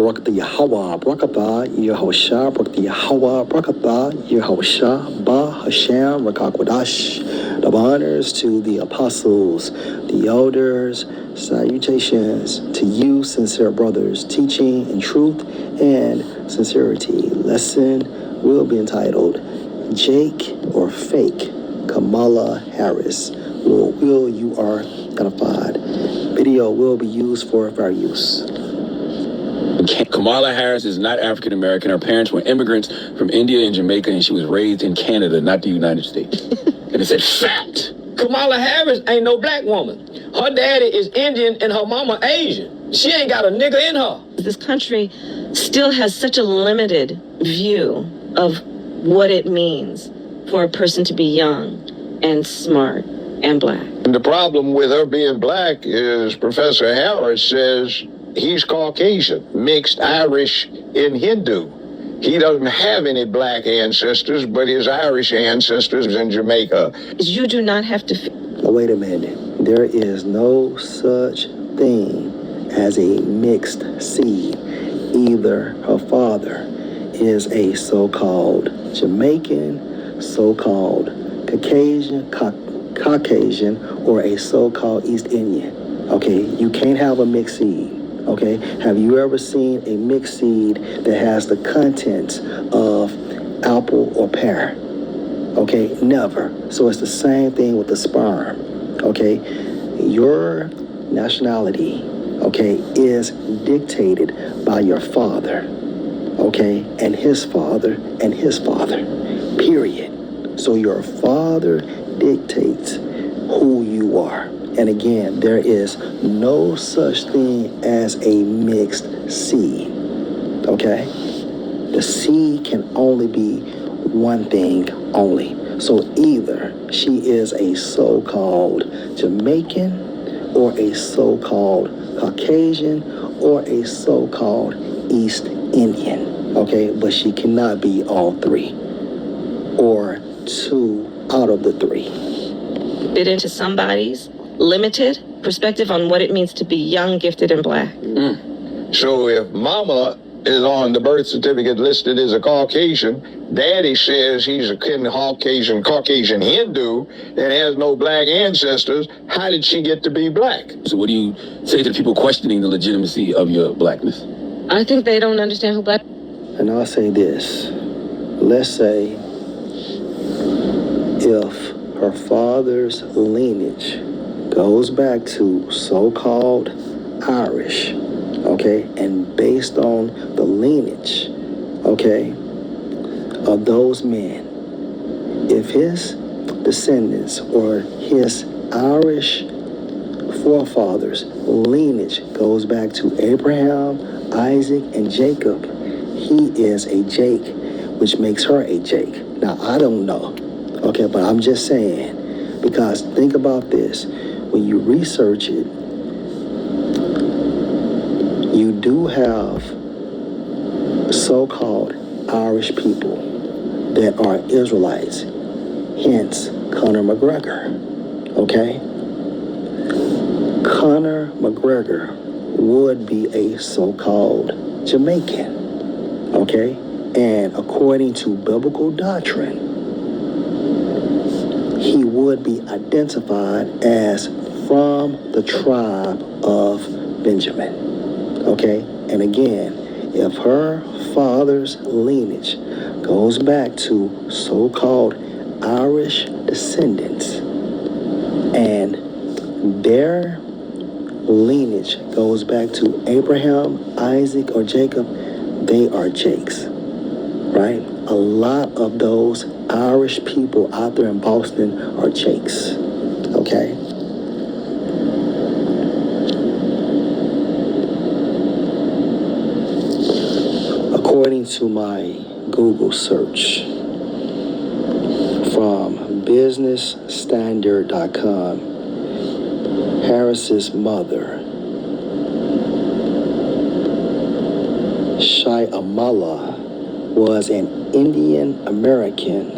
Barakatah Yahweh, Barakatah Yehoshua, Barakatah Yahweh, Barakatah Yehoshua, Ba Hashem, Rakakwadash. Double honors to the apostles, the elders, salutations to you, sincere brothers, teaching in truth and sincerity. Lesson will be entitled Jake or Fake Kamala Harris. Lord will, you are edified. Video will be used for fair use. Kamala Harris is not African American. Her parents were immigrants from India and Jamaica, and she was raised in Canada, not the United States. And it said, fact. Kamala Harris ain't no black woman. Her daddy is Indian and her mama Asian. She ain't got a nigga in her. This country still has such a limited view of what it means for a person to be young and smart and black. And the problem with her being black is Professor Harris says he's Caucasian, mixed Irish and Hindu. He doesn't have any black ancestors, but his Irish ancestors in Jamaica. You do not have to... Now, wait a minute. There is no such thing as a mixed seed. Either her father is a so-called Jamaican, so-called Caucasian, or a so-called East Indian. Okay, you can't have a mixed seed. Okay, have you ever seen a mixed seed that has the contents of apple or pear? Okay, never. So it's the same thing with the sperm. Okay, your nationality, okay, is dictated by your father, okay, and his father and his father, period. So your father dictates who you are. And again, there is no such thing as a mixed seed, okay? The seed can only be one thing only. So either she is a so-called Jamaican or a so-called Caucasian or a so-called East Indian, okay? But she cannot be all three or two out of the three. Fit into somebody's limited perspective on what it means to be young, gifted, and black. So if mama is on the birth certificate listed as a Caucasian, daddy says he's a Caucasian Hindu and has no black ancestors, how did she get to be black? So what do you say to the people questioning the legitimacy of your blackness? I think they don't understand who black... And I'll say this. Let's say if her father's lineage goes back to so-called Irish, okay, and based on the lineage, okay, of those men, if his descendants or his Irish forefathers' lineage goes back to Abraham, Isaac, and Jacob, he is a Jake, which makes her a Jake. Now, I don't know, okay, but I'm just saying, because think about this. When you research it, you do have so-called Irish people that are Israelites, hence Conor McGregor, okay? Conor McGregor would be a so-called Jamaican, okay? And according to biblical doctrine, he would be identified as from the tribe of Benjamin, okay? And again, if her father's lineage goes back to so-called Irish descendants and their lineage goes back to Abraham, Isaac, or Jacob, they are Jakes, right? A lot of those Irish people out there in Boston are Jakes, okay? According to my Google search from businessstandard.com, Harris's mother, Kamala, was an Indian American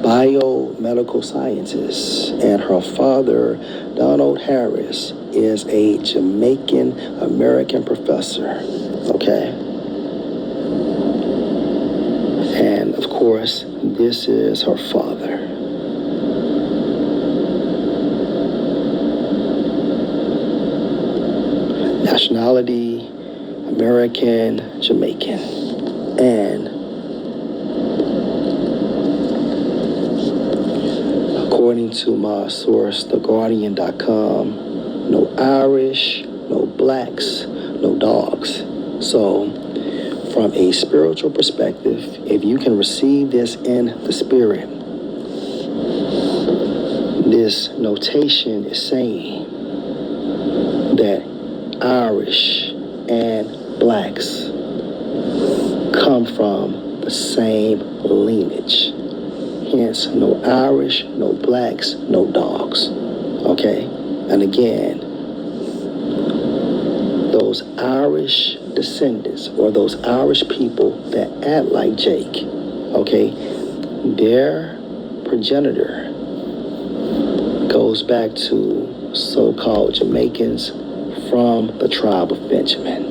biomedical scientist, and her father, Donald Harris, is a Jamaican American professor. Okay. Of course, this is her father. Nationality, American, Jamaican. And according to my source, theguardian.com, no Irish, no blacks, no dogs. So, from a spiritual perspective, if you can receive this in the spirit, this notation is saying that Irish and blacks come from the same lineage. Hence, no Irish, no blacks, no dogs. Okay? And again, those Irish descendants or those Irish people that act like Jake, okay, their progenitor goes back to so-called Jamaicans from the tribe of Benjamin.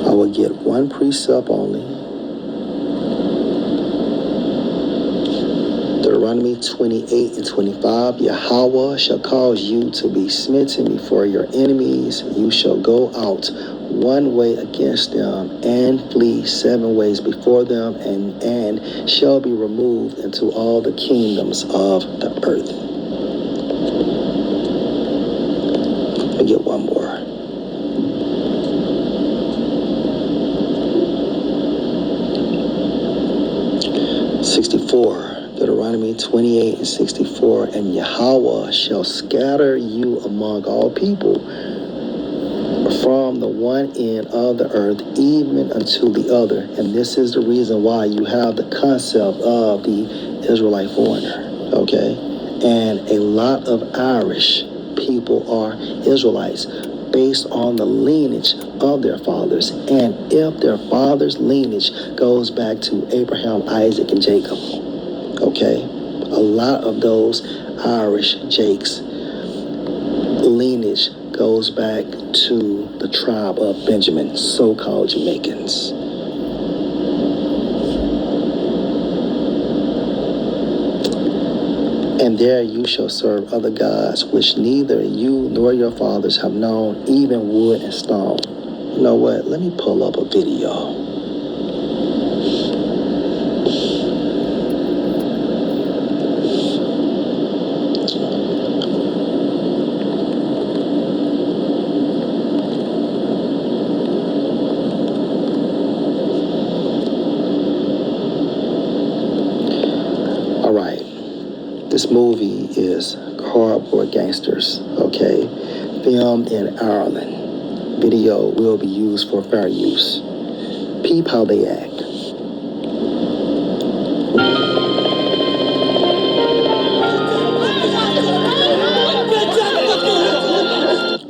I will get one precept only. Deuteronomy 28 and 25. Yahweh shall cause you to be smitten before your enemies. You shall go out one way against them and flee 7 ways before them and shall be removed into all the kingdoms of the earth. I get one more. Deuteronomy 28 and 64, and Yahweh shall scatter you among all people from the one end of the earth even unto the other. And this is the reason why you have the concept of the Israelite foreigner, okay? And a lot of Irish people are Israelites based on the lineage of their fathers. And if their father's lineage goes back to Abraham, Isaac, and Jacob, okay, a lot of those Irish Jakes lineage goes back to the tribe of Benjamin, so-called Jamaicans. And there you shall serve other gods, which neither you nor your fathers have known, even wood and stone. You know what? Let me pull up a video. This movie is Cardboard Gangsters, okay? Filmed in Ireland. Video will be used for fair use. Peep how they act.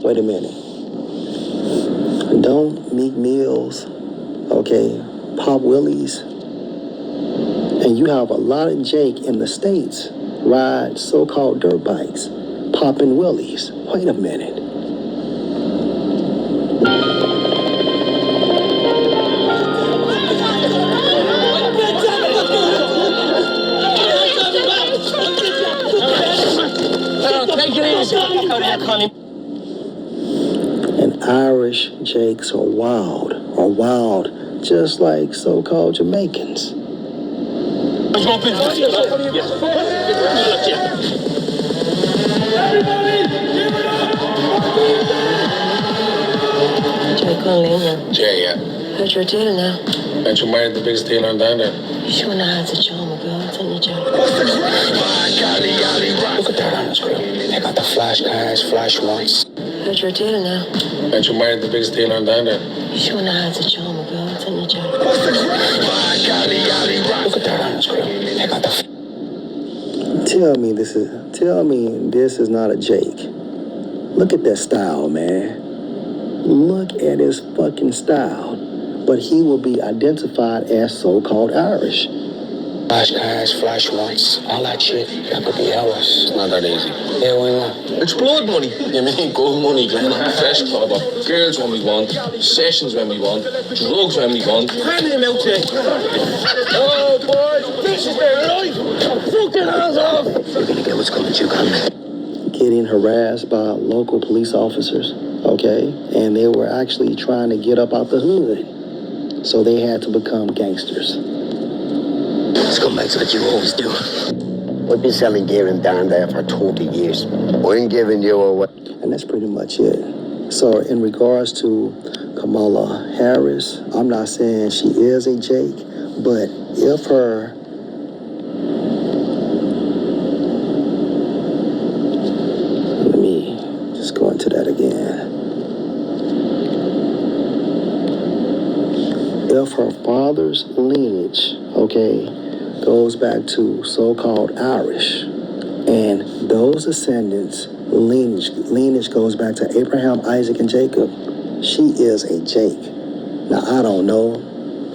Wait a minute. Don't Meek Mills, okay, Pop Willies, and you have a lot of Jake in the States ride so-called dirt bikes, popping willies. Wait a minute. And Irish Jakes are wild, just like so-called Jamaicans. Jay, yeah. Heard your deal now. And you married the biggest deal on down there. You and I had to show him a girl. Tell you, Jay. Look at that on the screen. They got the flash guys, flash ones. Heard your deal now. And you married the biggest deal on down there. You and I had to show him a girl. Tell you, Jay. Look at that on the screen. They got the Tell me this is not a Jake. Look at that style, man. Look at his fucking style. But he will be identified as so-called Irish. Flash cars, flash wants, all that shit. That could be ours. It's not that easy. Yeah, why not? It's blood money. You mean good money, Glenn? Fresh clobber. Girls when we want. Sessions when we want. Drugs when we want. Hand him out there. Oh, boys. This is their life. Fucking hands off. You're gonna get what's coming to you, Kamala. Getting harassed by local police officers, okay? And they were actually trying to get up out the hood. So they had to become gangsters. Scumbags what you always do. We've been selling gear in down there for 20 years. We ain't giving you away. And that's pretty much it. So in regards to Kamala Harris, I'm not saying she is a Jake, but if her let me just go into that again. If her father's lineage, okay, goes back to so-called Irish, and those descendants lineage goes back to Abraham, Isaac, and Jacob, she is a Jake. Now, I don't know.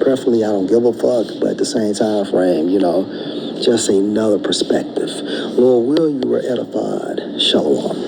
Preferably, I don't give a fuck, but at the same time frame, you know, just another perspective. Lord, will you were edified. Shalom.